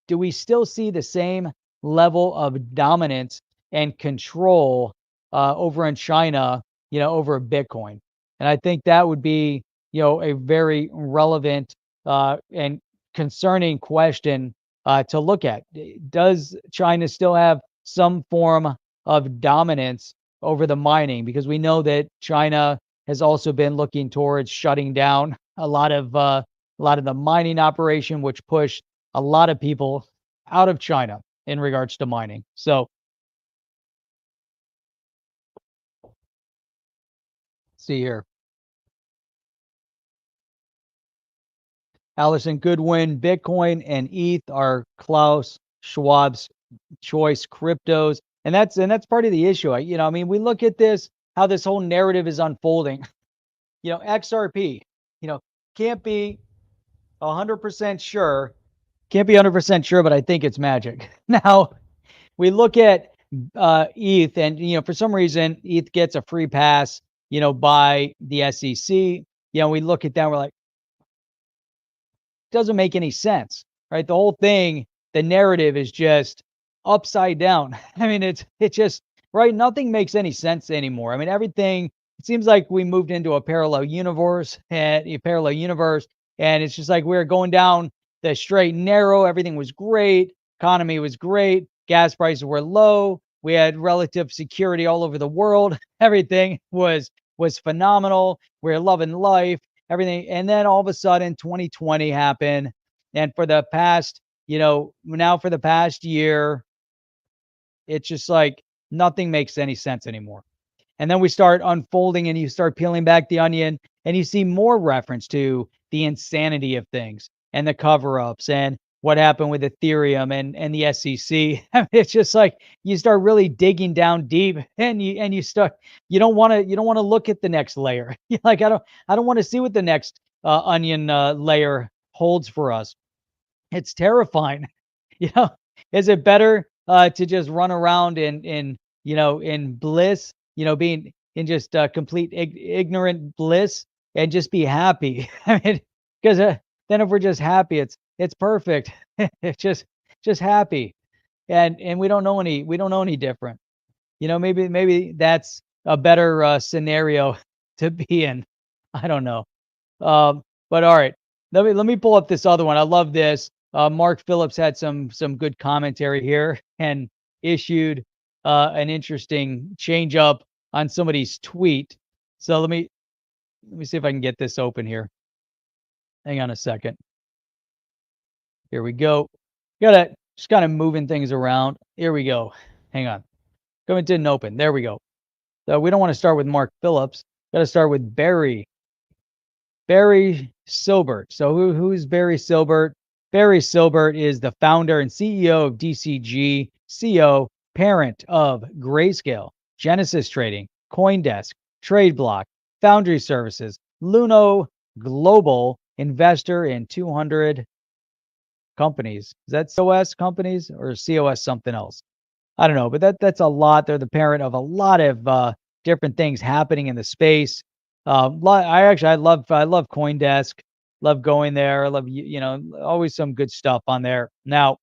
do we still see the same level of dominance and control over in China, over Bitcoin. And I think that would be, a very relevant and concerning question to look at. Does China still have some form of dominance over the mining? Because we know that China has also been looking towards shutting down a lot of the mining operation, which pushed a lot of people out of China in regards to mining. So see here. Allison Goodwin, Bitcoin and ETH are Klaus Schwab's choice cryptos. And that's part of the issue. I mean, we look at this, how this whole narrative is unfolding. XRP, can't be 100% sure. Can't be 100% sure, but I think it's magic. Now, we look at ETH, and for some reason, ETH gets a free pass, by the SEC. We look at that, we're like, doesn't make any sense, right? The whole thing, the narrative is just upside down. I mean, it's just right. Nothing makes any sense anymore. I mean, everything. It seems like we moved into a parallel universe, and it's just like we're going down the straight and narrow. Everything was great. Economy was great. Gas prices were low. We had relative security all over the world. Everything was phenomenal. We're loving life, everything. And then all of a sudden 2020 happened. And for the past, now for the past year, it's just like nothing makes any sense anymore. And then we start unfolding and you start peeling back the onion and you see more reference to the insanity of things and the cover-ups and what happened with Ethereum and the SEC. I mean, it's just like you start really digging down deep and you don't want to look at the next layer. Like I don't want to see what the next onion layer holds for us. It's terrifying. Is it better to just run around in bliss, being in just complete ignorant bliss and just be happy? I mean, because then if we're just happy, it's perfect. It's just happy, and we don't know any different. Maybe that's a better scenario to be in. I don't know. But all right, let me pull up this other one. I love this. Mark Phillips had some good commentary here and issued an interesting change up on somebody's tweet. So let me see if I can get this open here. Hang on a second. Here we go. Gotta just kind of moving things around. Here we go. Hang on. It didn't open. There we go. So we don't want to start with Mark Phillips. Got to start with Barry Silbert. So who's Barry Silbert? Barry Silbert is the founder and CEO of DCG, CO, parent of Grayscale, Genesis Trading, CoinDesk, TradeBlock, Foundry Services, Luno Global, investor in 200 companies. Is that COS companies or COS something else? I don't know, but that's a lot. They're the parent of a lot of different things happening in the space. I love CoinDesk. Love going there. I love always some good stuff on there. Now,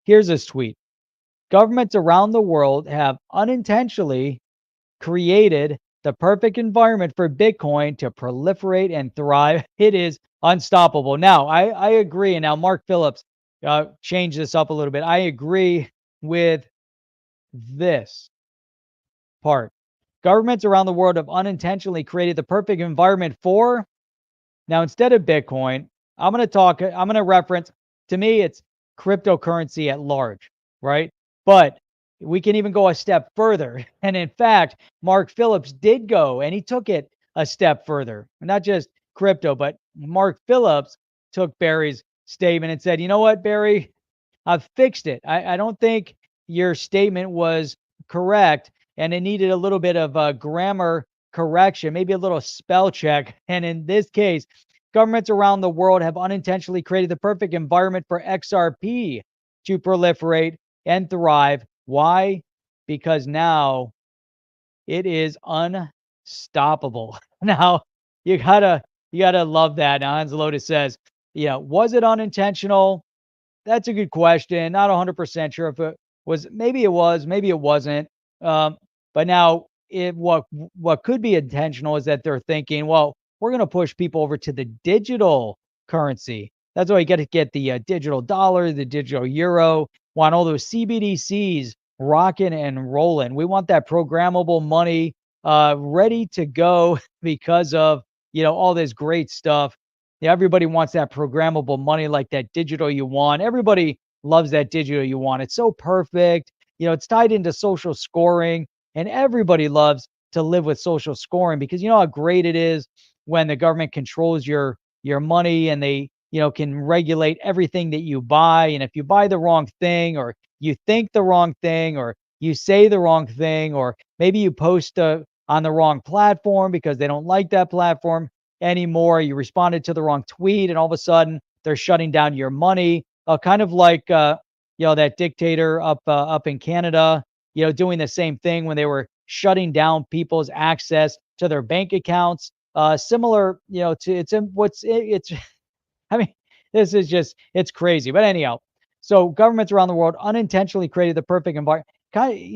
here's this tweet. Governments around the world have unintentionally created the perfect environment for Bitcoin to proliferate and thrive. It is unstoppable. Now, I agree. And now Mark Phillips changed this up a little bit. I agree with this part. Governments around the world have unintentionally created the perfect environment for. Now, instead of Bitcoin, I'm going to reference, to me, it's cryptocurrency at large, right? But we can even go a step further. And in fact, Mark Phillips did go and he took it a step further. Not just crypto, but Mark Phillips took Barry's statement and said, you know what, Barry, I've fixed it. I don't think your statement was correct and it needed a little bit of a grammar correction, maybe a little spell check. And in this case, governments around the world have unintentionally created the perfect environment for XRP to proliferate and thrive. Why? Because now it is unstoppable. Now you gotta love that. Now Hans Lotus says, was it unintentional? That's a good question. Not 100% sure maybe it was, maybe it wasn't. But now what could be intentional is that they're thinking, well, we're going to push people over to the digital currency. That's why you got to get the digital dollar, the digital euro, want all those CBDCs rocking and rolling. We want that programmable money ready to go because of, all this great stuff. Yeah, everybody wants that programmable money, like that digital yuan. Everybody loves that digital yuan. It's so perfect. It's tied into social scoring, and everybody loves to live with social scoring because you know how great it is when the government controls your money and they, can regulate everything that you buy. And if you buy the wrong thing, or you think the wrong thing, or you say the wrong thing, or maybe you post on the wrong platform because they don't like that platform anymore, you responded to the wrong tweet, and all of a sudden they're shutting down your money. Kind of like that dictator up in Canada, doing the same thing when they were shutting down people's access to their bank accounts. Similar, to it's I mean, this is just, it's crazy. But anyhow, so governments around the world unintentionally created the perfect environment.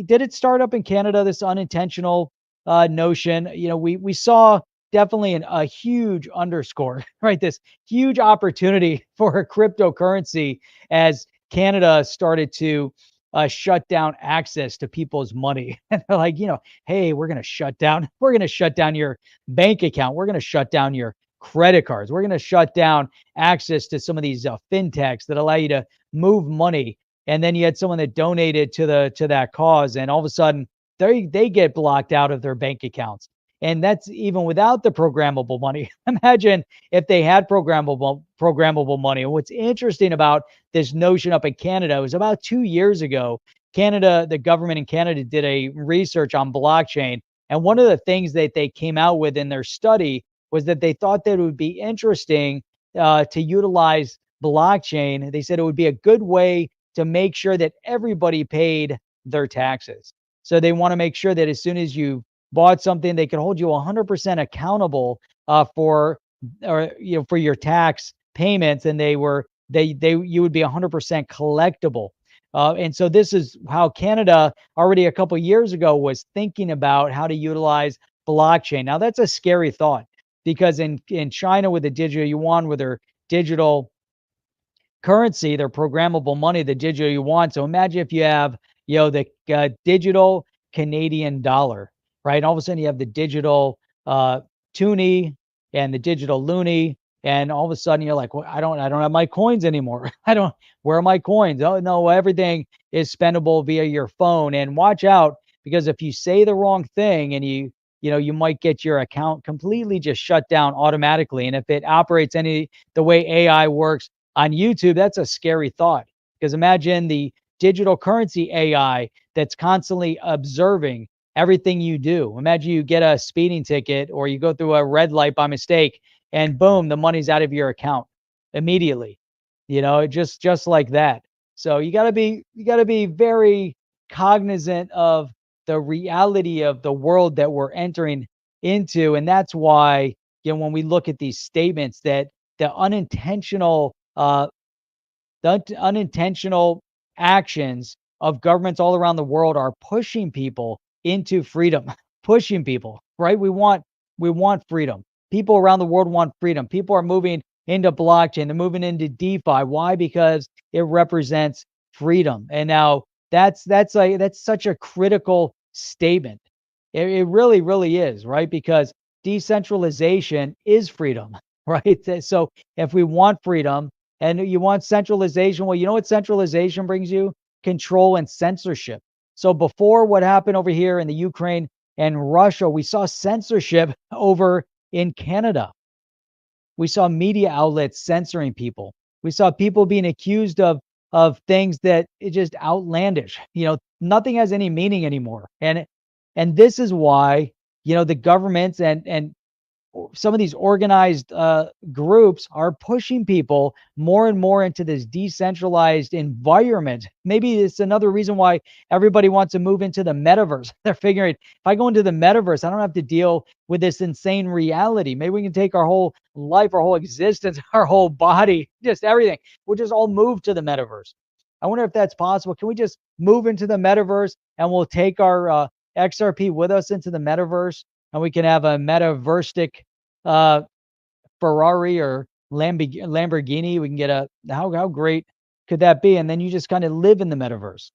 Did it start up in Canada, this unintentional notion? We saw definitely a huge underscore, right? This huge opportunity for a cryptocurrency as Canada started to shut down access to people's money. And they're like, hey, we're going to shut down your bank account. We're going to shut down your credit cards. We're going to shut down access to some of these fintechs that allow you to move money. And then you had someone that donated to that cause, and all of a sudden they get blocked out of their bank accounts. And that's even without the programmable money. Imagine if they had programmable money. And what's interesting about this notion up in Canada was about 2 years ago, the government in Canada did a research on blockchain. And one of the things that they came out with in their study was that they thought that it would be interesting to utilize blockchain. They said it would be a good way to make sure that everybody paid their taxes. So they want to make sure that as soon as you bought something, they can hold you 100% accountable for your tax payments, and you would be 100% collectible. And so this is how Canada already a couple years ago was thinking about how to utilize blockchain. Now that's a scary thought, because in China with the digital yuan, with their digital currency, their programmable money, the digital yuan. So imagine if you have, the digital Canadian dollar, right? All of a sudden you have the digital toonie and the digital loonie, and all of a sudden you're like, well, I don't have my coins anymore. Where are my coins? Oh no, everything is spendable via your phone. And watch out, because if you say the wrong thing and you might get your account completely just shut down automatically. And if it operates the way AI works on YouTube, that's a scary thought, because imagine the digital currency AI that's constantly observing everything you do. Imagine you get a speeding ticket, or you go through a red light by mistake, and boom, the money's out of your account immediately. Just like that. So you got to be very cognizant of the reality of the world that we're entering into. And that's why, when we look at these statements, that the unintentional actions of governments all around the world are pushing people into freedom, pushing people, right? We want freedom. People around the world want freedom. People are moving into blockchain. They're moving into DeFi. Why? Because it represents freedom. And now that's such a critical statement. It really, really is, right? Because decentralization is freedom, right? So if we want freedom and you want centralization, well, you know what centralization brings you? Control and censorship. So before, what happened over here in the Ukraine and Russia, we saw censorship over in Canada. We saw media outlets censoring people. We saw people being accused of things that is just outlandish. Nothing has any meaning anymore. And this is why, the governments and some of these organized groups are pushing people more and more into this decentralized environment. Maybe it's another reason why everybody wants to move into the metaverse. They're figuring, if I go into the metaverse, I don't have to deal with this insane reality. Maybe we can take our whole life, our whole existence, our whole body, just everything. We'll just all move to the metaverse. I wonder if that's possible. Can we just move into the metaverse and we'll take our XRP with us into the metaverse, and we can have a metaverstic uh, Ferrari or Lamborghini. We can get how great could that be? And then you just kind of live in the metaverse.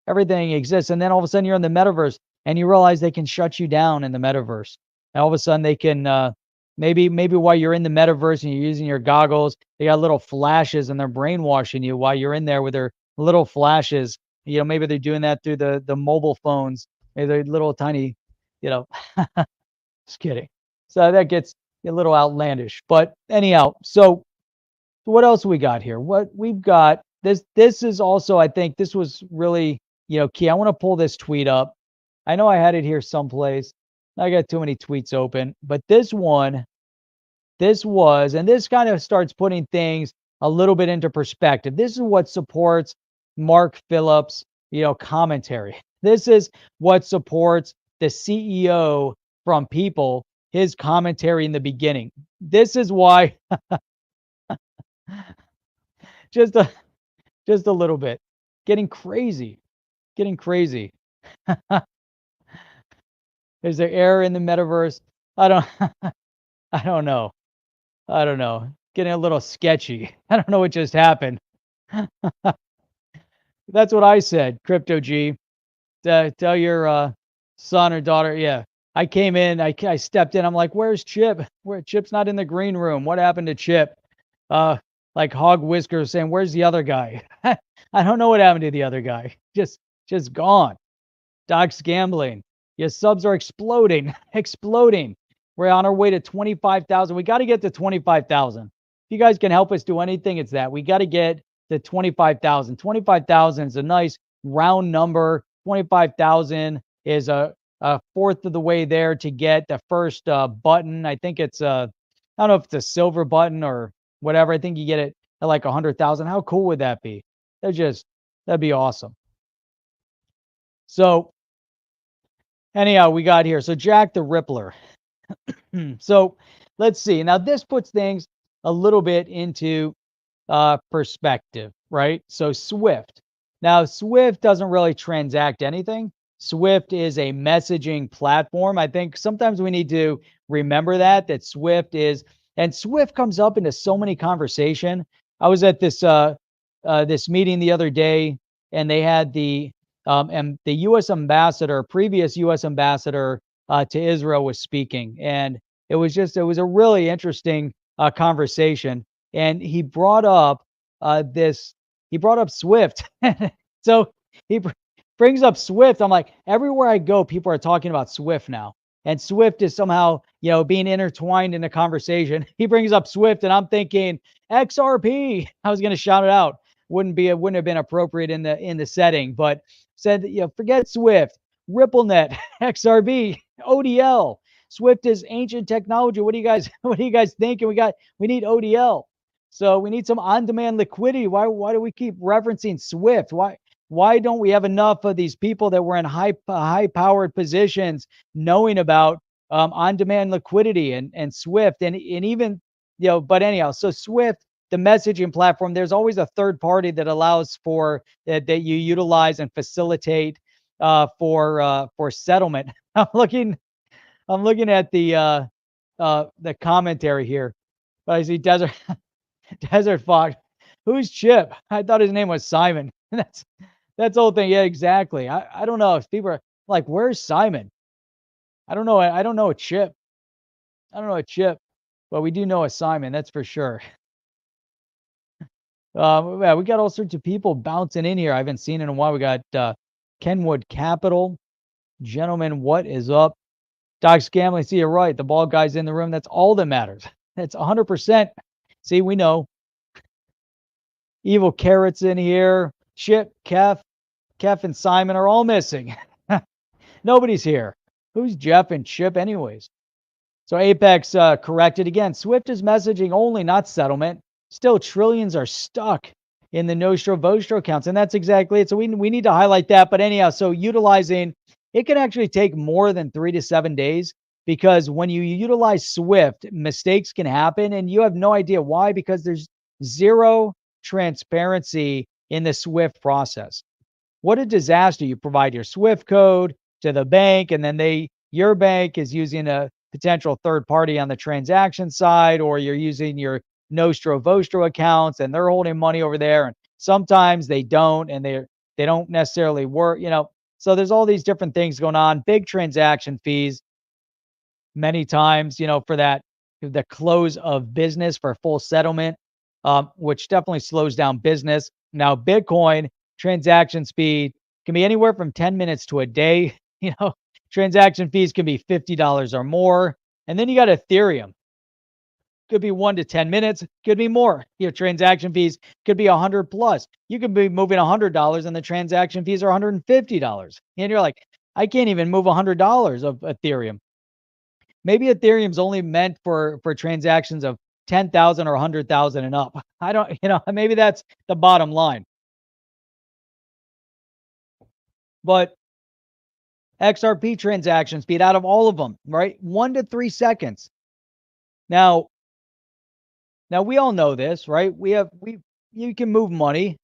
Everything exists, and then all of a sudden you're in the metaverse, and you realize they can shut you down in the metaverse. And all of a sudden they can maybe while you're in the metaverse and you're using your goggles, they got little flashes and they're brainwashing you while you're in there with their little flashes. Maybe they're doing that through the mobile phones. Maybe they're little tiny, you know. Just kidding. So that gets a little outlandish. But anyhow, so what else we got here? What we've got, this is also, I think this was really, key. I want to pull this tweet up. I know I had it here someplace. I got too many tweets open, but this one, and this kind of starts putting things a little bit into perspective. This is what supports Mark Phillips, commentary. This is what supports the CEO from Pyypl, his commentary in the beginning. This is why just a little bit getting crazy. Is there error in the metaverse? I don't know. Getting a little sketchy. I don't know what just happened. That's what I said, Crypto G. Tell your son or daughter. Yeah, I came in. I stepped in. I'm like, "Where's Chip? Chip's not in the green room. What happened to Chip?" Like Hog Whiskers saying, "Where's the other guy?" I don't know what happened to the other guy. Just gone. Doc's gambling. Your subs are exploding. We're on our way to 25,000. We got to get to 25,000. If you guys can help us do anything, it's that. We got to get to 25,000. 25,000 is a nice round number. 25,000 is a fourth of the way there to get the first button. I think it's I don't know if it's a silver button or whatever. I think you get it at like 100,000. How cool would that be? That'd be awesome. So anyhow, we got here. So JackTheRippler. So let's see. Now this puts things a little bit into perspective, right? So Swift. Now Swift doesn't really transact anything. Swift is a messaging platform. I think sometimes we need to remember that Swift is, and Swift comes up into so many conversation. I was at this this meeting the other day, and they had the U.S. ambassador, previous U.S. ambassador to Israel, was speaking, and it was a really interesting conversation. And he brought up Swift. So he brings up Swift. I'm like, everywhere I go, people are talking about Swift now, and Swift is somehow being intertwined in the conversation. He brings up Swift, and I'm thinking XRP. I was going to shout it out. Wouldn't have been appropriate in the setting, but said, forget Swift, RippleNet, XRP, ODL. Swift is ancient technology. What do you guys think? And we need ODL. So we need some on-demand liquidity. Why do we keep referencing Swift? Why don't we have enough of these people that were in high-powered positions knowing about on-demand liquidity and Swift and even but anyhow, so Swift, the messaging platform, there's always a third party that allows for that you utilize and facilitate for settlement. I'm looking at the commentary here, but I see Desert Fox. Who's Chip? I thought his name was Simon. That's the whole thing. Yeah, exactly. I don't know if people are like, where's Simon? I don't know. I don't know a Chip. I don't know a Chip, but we do know a Simon. That's for sure. Yeah, we got all sorts of people bouncing in here. I haven't seen in a while. We got Kenwood Capital. Gentlemen, what is up? Doc's gambling. See, you're right. The ball guy's in the room. That's all that matters. That's 100%. See, we know. Evil Carrot's in here. Chip, Kef, and Simon are all missing. Nobody's here. Who's Jeff and Chip anyways? So Apex corrected again. Swift is messaging only, not settlement. Still, trillions are stuck in the Nostro Vostro accounts, and that's exactly it. So we need to highlight that. But anyhow, so utilizing, it can actually take more than 3 to 7 days, because when you utilize Swift, mistakes can happen, and you have no idea why, because there's zero transparency in the SWIFT process. What a disaster. You provide your SWIFT code to the bank, and then your bank is using a potential third party on the transaction side, or you're using your Nostro Vostro accounts and they're holding money over there. And sometimes they don't, and they don't necessarily work, So there's all these different things going on, big transaction fees many times, for the close of business for full settlement, which definitely slows down business. Now, Bitcoin transaction speed can be anywhere from 10 minutes to a day. Transaction fees can be $50 or more. And then you got Ethereum. Could be 1 to 10 minutes, could be more. Transaction fees could be 100 plus. You could be moving $100 and the transaction fees are $150. And you're like, I can't even move $100 of Ethereum. Maybe Ethereum's only meant for transactions of 10,000 or 100,000 and up. I don't, maybe that's the bottom line. But XRP transaction speed out of all of them, right? 1 to 3 seconds. Now we all know this, right? You can move money.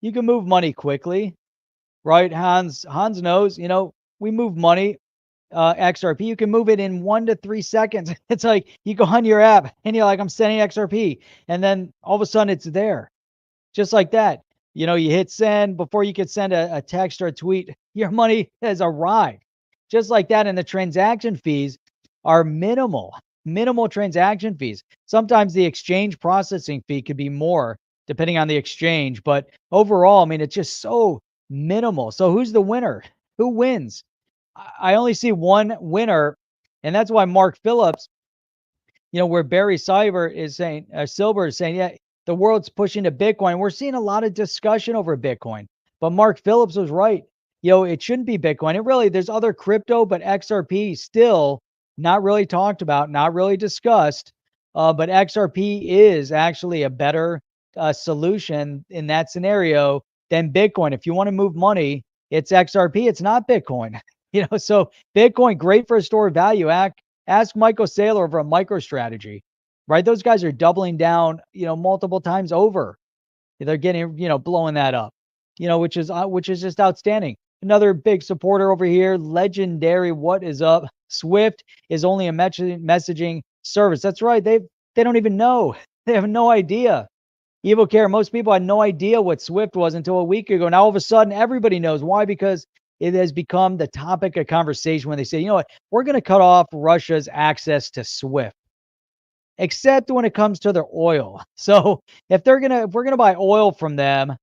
You can move money quickly, right? Hans knows, we move money, XRP. You can move it in 1 to 3 seconds. It's like you go on your app and you're like, I'm sending XRP. And then all of a sudden it's there. Just like that. You hit send before you could send a text or a tweet. Your money has arrived. Just like that. And the transaction fees are minimal transaction fees. Sometimes the exchange processing fee could be more depending on the exchange. But overall, it's just so minimal. So who's the winner? Who wins? I only see one winner, and that's why Mark Phillips, where Barry Silbert is saying, yeah, the world's pushing to Bitcoin. We're seeing a lot of discussion over Bitcoin, but Mark Phillips was right. It shouldn't be Bitcoin. There's other crypto, but XRP still not really talked about, not really discussed. But XRP is actually a better solution in that scenario than Bitcoin. If you want to move money, it's XRP. It's not Bitcoin. So Bitcoin, great for a store of value. Ask Michael Saylor over a MicroStrategy, right? Those guys are doubling down, multiple times over. They're getting, blowing that up, which is just outstanding. Another big supporter over here, Legendary. What is up? Swift is only a messaging service. That's right. They don't even know. They have no idea. Evil Care. Most people had no idea what Swift was until a week ago. Now all of a sudden everybody knows. Why? Because it has become the topic of conversation when they say, we're going to cut off Russia's access to Swift, except when it comes to their oil. So if we're going to buy oil from them,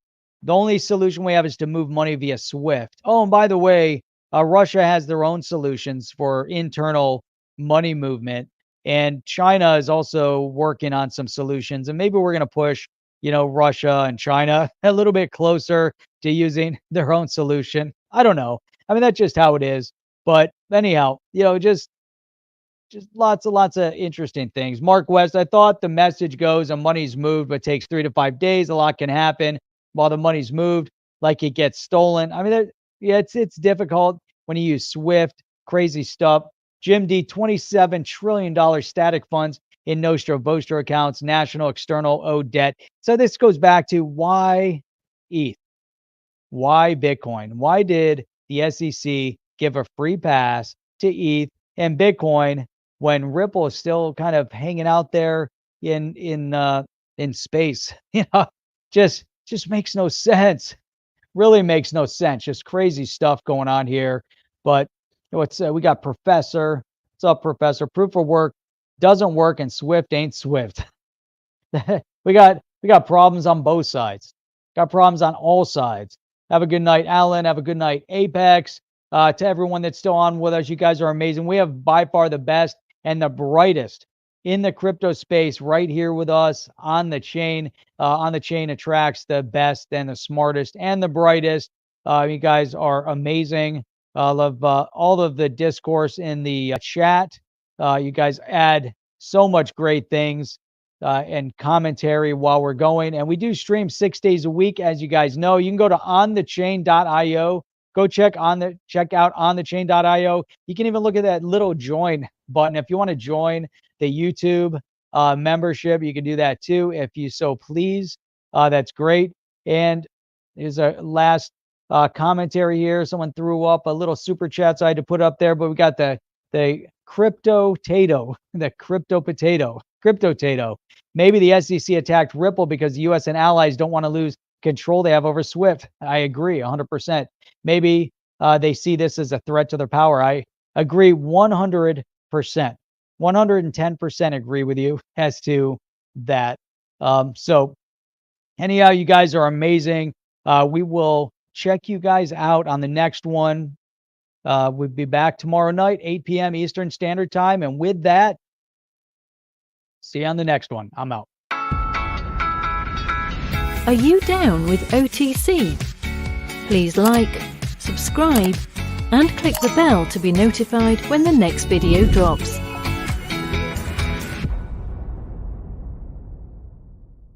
the only solution we have is to move money via Swift. Oh, and by the way, Russia has their own solutions for internal money movement, and China is also working on some solutions. And maybe we're going to push, Russia and China a little bit closer to using their own solution. I don't know. That's just how it is. But anyhow, just lots of interesting things. Mark West, I thought the message goes, and money's moved, but takes 3 to 5 days. A lot can happen while the money's moved, like it gets stolen. It's difficult when you use Swift, crazy stuff. Jim D, $27 trillion static funds in Nostro Vostro accounts, national external owed debt. So this goes back to why ETH? Why Bitcoin? Why did the SEC give a free pass to ETH and Bitcoin when Ripple is still kind of hanging out there in space? Just makes no sense. Really makes no sense. Just crazy stuff going on here. But we got Professor. What's up, Professor? Proof of work doesn't work, and Swift ain't Swift. we got problems on both sides. Got problems on all sides. Have a good night, Alan. Have a good night, Apex. To everyone that's still on with us, you guys are amazing. We have by far the best and the brightest in the crypto space right here with us on the chain. On the chain attracts the best and the smartest and the brightest. You guys are amazing. I love all of the discourse in the chat. You guys add so much great things and commentary while we're going. And we do stream 6 days a week, as you guys know. You can go to onthechain.io. Go check out onthechain.io. You can even look at that little join button. If you want to join the YouTube membership, you can do that too, if you so please. That's great. And Here's a last commentary here. Someone threw up a little super chat, so I had to put up there. But we got the crypto tato, the crypto potato, crypto tato. Maybe the SEC attacked Ripple because the U.S. and allies don't want to lose control they have over SWIFT. I agree 100%. Maybe they see this as a threat to their power. I agree 100%. 110% agree with you as to that. So anyhow, you guys are amazing. We will check you guys out on the next one. We'll be back tomorrow night, 8 p.m. Eastern Standard Time. And with that, see you on the next one. I'm out. Are you down with OTC? Please like, subscribe, and click the bell to be notified when the next video drops.